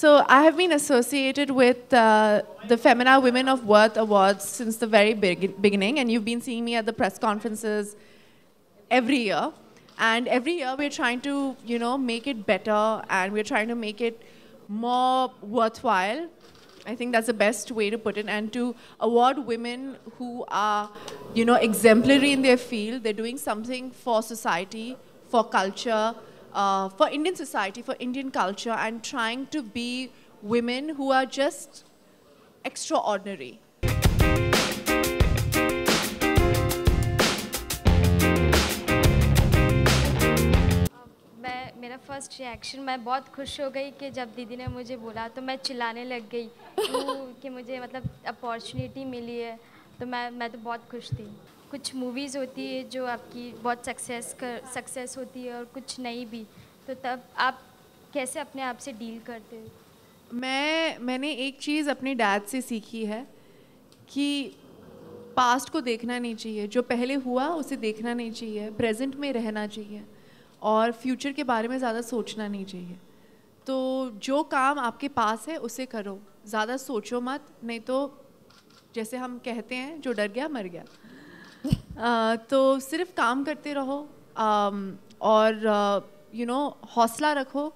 So I have been associated with the Femina Women of Worth Awards since the very beginning, and you've been seeing me at the press conferences every year. And every year we're trying to, make it better, and we're trying to make it more worthwhile. I think that's the best way to put it. And to award women who are, exemplary in their field. They're doing something for society, for culture, for Indian society, for Indian culture, and trying to be women who are just extraordinary. मेरा first reaction, मैं बहुत खुश हो गई कि जब दीदी ने मुझे बोला तो मैं चिल्लाने लग गई कि मुझे मतलब अपॉर्चुनिटी मिली है, तो मैं तो बहुत खुश थी। कुछ मूवीज़ होती है जो आपकी बहुत सक्सेस होती है और कुछ नहीं भी, तो तब आप कैसे अपने आप से डील करते हो? मैंने एक चीज़ अपने डैड से सीखी है कि पास्ट को देखना नहीं चाहिए, जो पहले हुआ उसे देखना नहीं चाहिए, प्रेजेंट में रहना चाहिए और फ्यूचर के बारे में ज़्यादा सोचना नहीं चाहिए। तो जो काम आपके पास है उसे करो, ज़्यादा सोचो मत, नहीं तो जैसे हम कहते हैं जो डर गया मर गया। तो सिर्फ काम करते रहो और हौसला रखो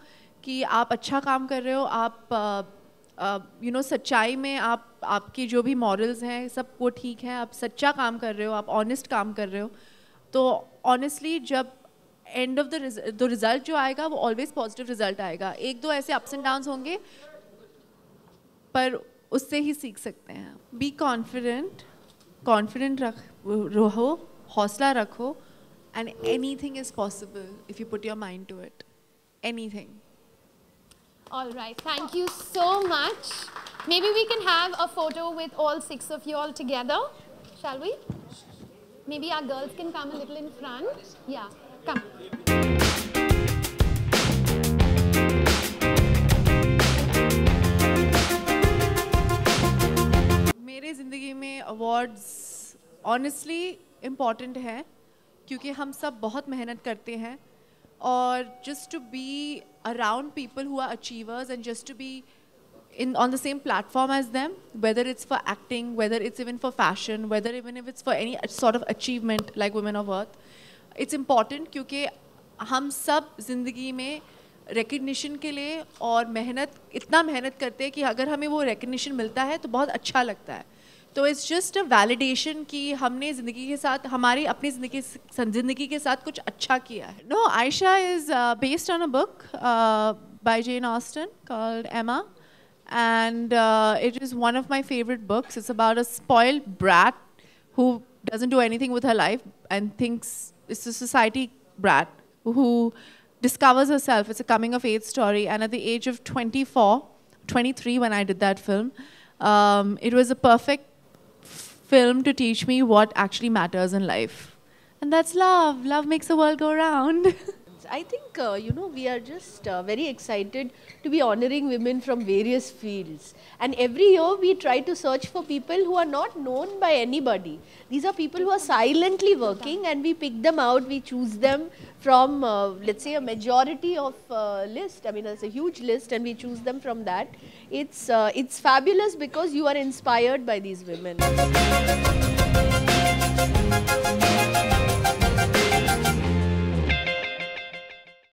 कि आप अच्छा काम कर रहे हो, आप सच्चाई में आपकी जो भी मॉरल्स हैं सब वो ठीक है, आप सच्चा काम कर रहे हो, आप ऑनेस्ट काम कर रहे हो, तो ऑनेस्टली जब एंड ऑफ द रिजल्ट जो आएगा वो ऑलवेज पॉजिटिव रिजल्ट आएगा। एक दो ऐसे अप्स एंड डाउन्स होंगे पर उससे ही सीख सकते हैं। बी कॉन्फिडेंट रहो, हौसला रखो, and anything is possible if you put your mind to it, anything. All right, thank you so much. Maybe we can have a photo with all 6 of you all together, shall we? Maybe our girls can come a little in front. Yeah, come. मेरे ज़िंदगी में awards honestly important है क्योंकि हम सब बहुत मेहनत करते हैं और just to be around people who are achievers and just to be on the same platform as them, whether it's for acting, whether it's even for fashion, whether even if it's for any sort of achievement like Women of Earth, it's important क्योंकि हम सब ज़िंदगी में recognition के लिए और इतना मेहनत करते हैं कि अगर हमें वो recognition मिलता है तो बहुत अच्छा लगता है। तो इट्स जस्ट अ वैलिडेशन कि हमने ज़िंदगी के साथ हमारी अपनी ज़िंदगी के साथ कुछ अच्छा किया है। No, Aisha is based on a book by Jane Austen called Emma, and it is one of my favorite books. It's about a spoiled brat who doesn't do anything with her life and thinks it's a society brat who discovers herself. It's a coming of age story, and at the age of 23 when I did that film, it was a perfect film to teach me what actually matters in life. And that's love. Love makes the world go round. I think, we are just very excited to be honoring women from various fields. And every year we try to search for people who are not known by anybody. These are people who are silently working, and we pick them out, we choose them from, let's say, a majority of list. I mean, it's a huge list, and we choose them from that. It's fabulous because you are inspired by these women.